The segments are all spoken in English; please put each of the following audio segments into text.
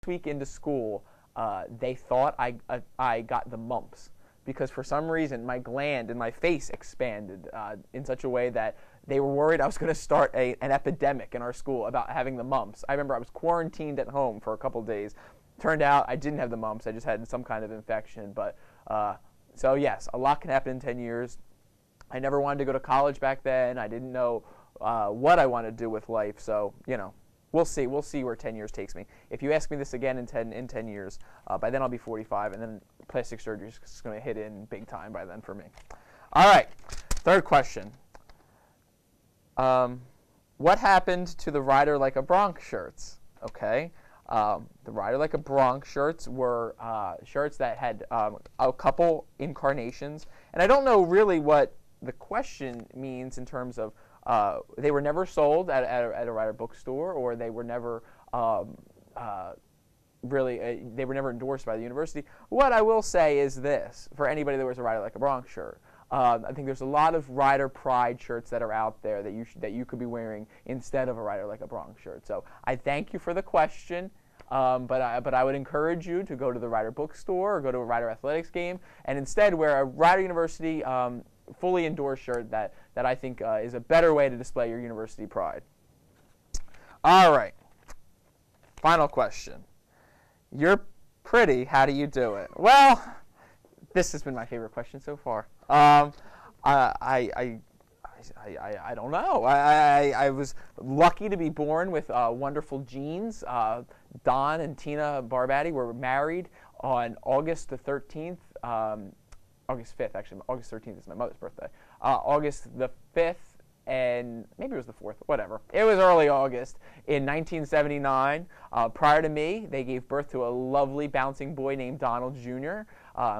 week into school, they thought I got the mumps because for some reason my gland in my face expanded in such a way that they were worried I was going to start an epidemic in our school about having the mumps. I remember I was quarantined at home for a couple of days. Turned out I didn't have the mumps. I just had some kind of infection. But so yes, a lot can happen in 10 years. I never wanted to go to college back then. I didn't know what I wanted to do with life. So, you know, we'll see. We'll see where 10 years takes me. If you ask me this again in 10 years, by then I'll be 45, and then plastic surgery is just going to hit in big time by then for me. All right, third question. What happened to the Rider Like a Bronx shirts? Okay. The Rider Like a Bronx shirts were shirts that had a couple incarnations. And I don't know really what the question means in terms of they were never sold at a Rider bookstore, or they were never they were never endorsed by the university. What I will say is this, for anybody that wears a Rider Like a Bronx shirt, I think there's a lot of Rider Pride shirts that are out there that you could be wearing instead of a Rider Like a Bronx shirt. So I thank you for the question, but I would encourage you to go to the Rider bookstore or go to a Rider athletics game and instead wear a Rider University fully endorsed shirt that I think is a better way to display your university pride. All right, final question. You're pretty. How do you do it? Well, this has been my favorite question so far. I don't know. I was lucky to be born with wonderful genes. Don and Tina Barbati were married on August the 13th. August 5th, actually. August 13th is my mother's birthday. August the 5th, and maybe it was the 4th, whatever. It was early August in 1979. Prior to me, they gave birth to a lovely bouncing boy named Donald Jr.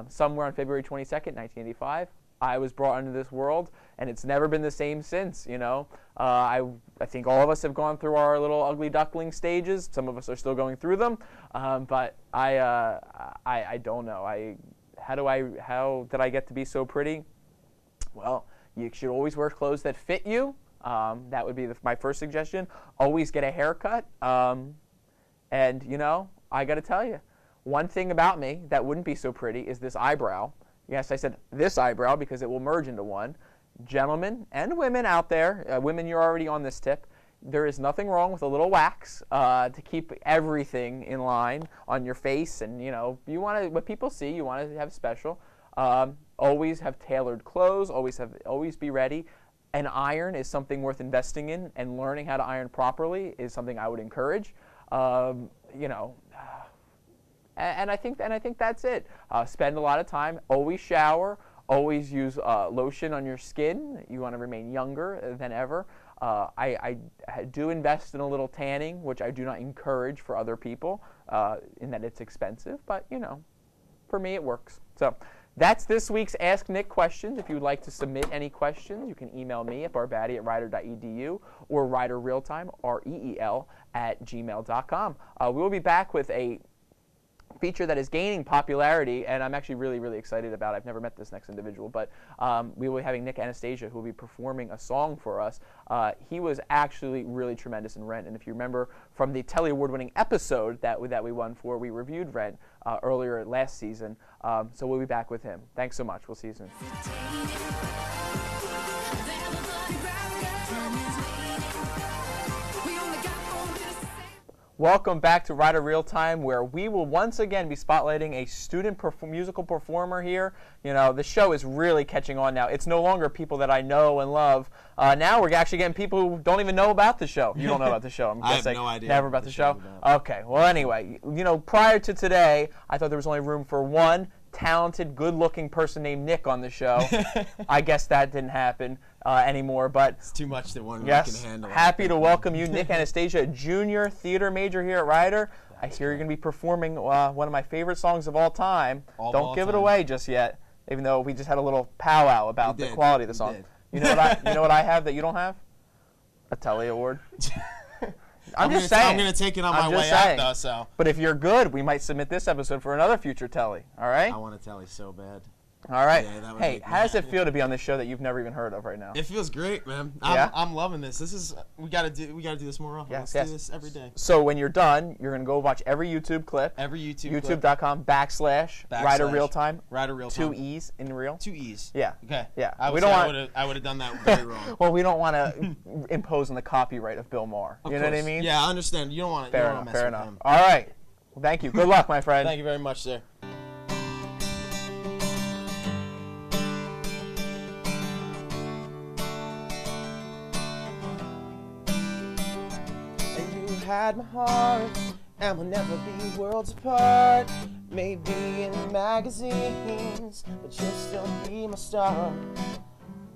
Somewhere on February 22nd, 1985. I was brought into this world, and it's never been the same since, you know. I think all of us have gone through our little ugly duckling stages. Some of us are still going through them, but I don't know. How did I get to be so pretty? Well, you should always wear clothes that fit you. That would be my first suggestion. Always get a haircut. And, you know, I got to tell you, one thing about me that wouldn't be so pretty is this eyebrow. Yes, I said this eyebrow because it will merge into one. Gentlemen and women out there, women, you're already on this tip. There is nothing wrong with a little wax to keep everything in line on your face. And, you know, you want to, what people see, you want to have special. Always have tailored clothes. Always be ready. An iron is something worth investing in, and learning how to iron properly is something I would encourage. You know, and I think that's it. Spend a lot of time. Always shower. Always use lotion on your skin. You want to remain younger than ever. I do invest in a little tanning, which I do not encourage for other people, in that it's expensive. But, you know, for me it works. So that's this week's Ask Nick questions. If you would like to submit any questions, you can email me at barbati@rider.edu or riderrealtime, REEL, @gmail.com. We will be back with a feature that is gaining popularity, and I'm actually really, really excited about it. I've never met this next individual, but we will be having Nick Anastasia, who will be performing a song for us. He was actually really tremendous in Rent, and if you remember from the Telly Award-winning episode that we won for, we reviewed Rent earlier last season, so we'll be back with him. Thanks so much. We'll see you soon. Welcome back to Rider Real Time, where we will once again be spotlighting a student musical performer here. You know, the show is really catching on now. It's no longer people that I know and love. Now we're actually getting people who don't even know about the show. You don't know about the show. I have no idea. Never about the show? Okay. Well, anyway, you know, prior to today, I thought there was only room for one talented, good-looking person named Nick on the show. I guess that didn't happen anymore, but it's too much that one can handle. Happy to welcome you, Nick Anastasia, a junior theater major here at Rider. I hear you're going to be performing one of my favorite songs of all time. Don't give it away just yet, even though we just had a little powwow about the quality of the song. You know what I have that you don't have? A Telly Award. I'm just saying. I'm going to take it on my way out, though. So. But if you're good, we might submit this episode for another future Telly. All right? I want a Telly so bad. All right. Yeah, hey, how does it feel to be on this show that you've never even heard of right now? It feels great, man. I'm loving this. This is we gotta do this more often. Yes, Let's do this every day. So when you're done, you're gonna go watch every YouTube clip. YouTube.com/Ryder Realtime. Ryder Realtime. 2 E's in real. 2 E's. Yeah. Okay. Yeah. I would have done that very wrong. Well, we don't want to impose on the copyright of Bill Maher. You know what I mean? Yeah, I understand. You don't want to. Fair enough. Fair enough. All right. Well, thank you. Good luck, my friend. Thank you very much, sir. Had my heart, and we'll never be worlds apart. Maybe in magazines, but you'll still be my star.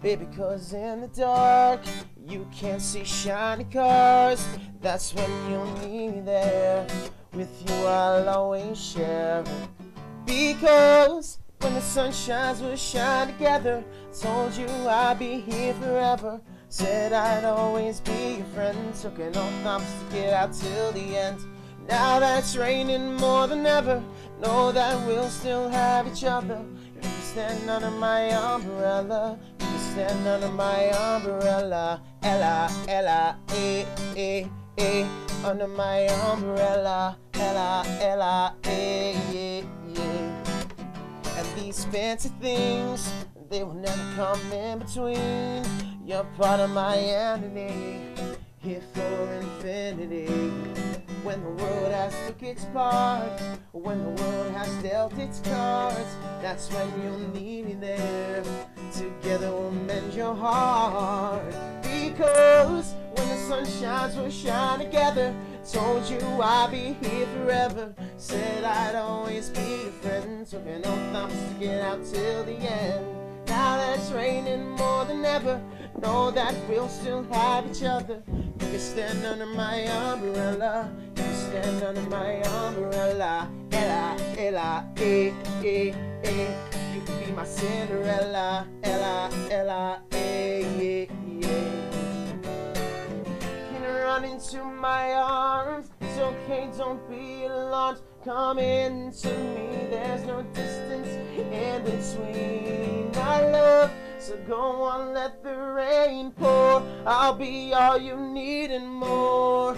Baby, 'cause in the dark, you can't see shiny cars. That's when you'll need me there. With you I'll always share. Because when the sun shines, we'll shine together. Told you I'd be here forever. Said I'd always be your friend. Took an oath I'm to get out till the end. Now that it's raining more than ever, know that we'll still have each other. You can stand under my umbrella. You can stand under my umbrella. Ella, Ella, under my umbrella. Ella, Ella, yeah. And these fancy things, they will never come in between. You're part of my entity, here for infinity. When the world has took its part, when the world has dealt its cards, that's when you'll need me there. Together we'll mend your heart. Because when the sun shines, we'll shine together. Told you I'd be here forever. Said I'd always be your friend. Took an oath I'm to get out till the end. Now that it's raining more than ever, know that we'll still have each other. You can stand under my umbrella. You can stand under my umbrella. Ella, Ella, You can be my Cinderella. Ella, Ella, You can run into my arms. It's okay, don't be alarmed. Come into me, there's no distance in between our love. So go on, let the rain pour. I'll be all you need and more.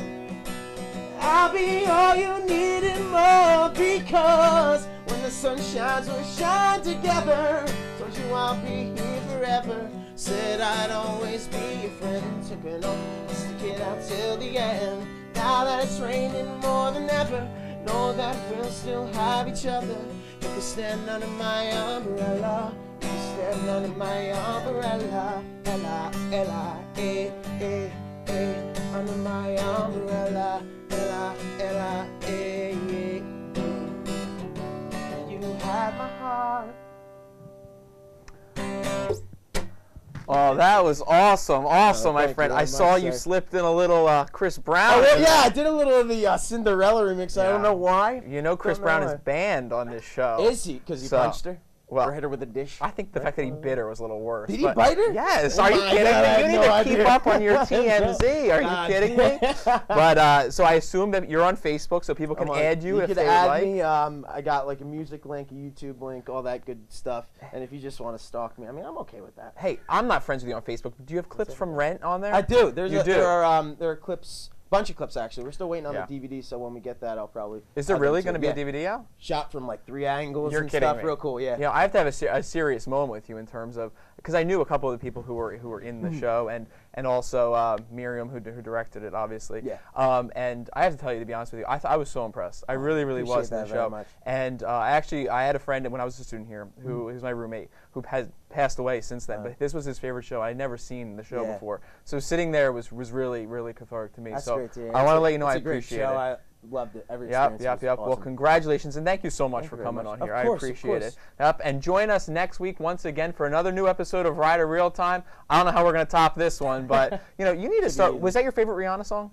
I'll be all you need and more. Because when the sun shines, we'll shine together. Told you I'll be here forever. Said I'd always be your friend. Took an oath to stick it out till the end. Now that it's raining more than ever, know that we'll still have each other. You can stand under my umbrella. You can stand under my umbrella. Ella, Ella, under my umbrella. Ella, Ella, You have my heart. Oh, that was awesome, my friend. I saw you slipped in a little Chris Brown. Oh, yeah, I did a little of the Cinderella remix. Yeah. I don't know why. You know Chris Brown is banned on this show. Is he? Because he punched her? Or hit her with a dish? I think the fact that he bit her was a little worse. Did he bite her? Yes. Are you kidding me? You need to keep up on your TMZ. Are you kidding me? But so I assume that you're on Facebook, so people can add you if they like. You can add me. I got like a music link, a YouTube link, all that good stuff. And if you just want to stalk me, I mean, I'm okay with that. Hey, I'm not friends with you on Facebook. Do you have clips from Rent on there? I do. There are clips. Bunch of clips, actually. We're still waiting on the DVD, so when we get that, I'll probably... Is there really going to be a DVD out? Shot from like 3 angles and stuff. Me. Real cool, yeah. You know, I have to have a serious moment with you in terms of... Because I knew a couple of the people who were in the show, and also Miriam, who directed it, obviously. Yeah. And I have to tell you, to be honest with you, I was so impressed. I really was in the show. Much. And I had a friend when I was a student here, who was my roommate, who has passed away since then. But this was his favorite show. I'd never seen the show before. So sitting there was really cathartic to me. That's so great to hear. I want to let you know I appreciate it. I loved it. Every experience was awesome. Well, congratulations, and thank you so much for coming on here. I appreciate it. And join us next week once again for another new episode of Ryder Real Time. I don't know how we're going to top this one, but you know, you need to start. Was that your favorite Rihanna song?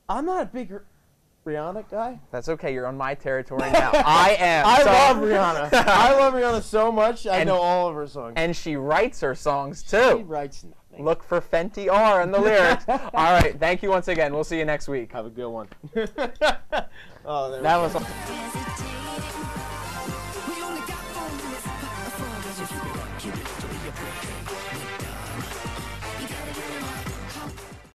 I'm not a big Rihanna guy. That's okay. You're on my territory now. I am. I love Rihanna. I love Rihanna so much. I know all of her songs. And she writes her songs too. She writes nothing. Look for Fenty R in the lyrics. All right. Thank you once again. We'll see you next week. Have a good one. Oh, that was.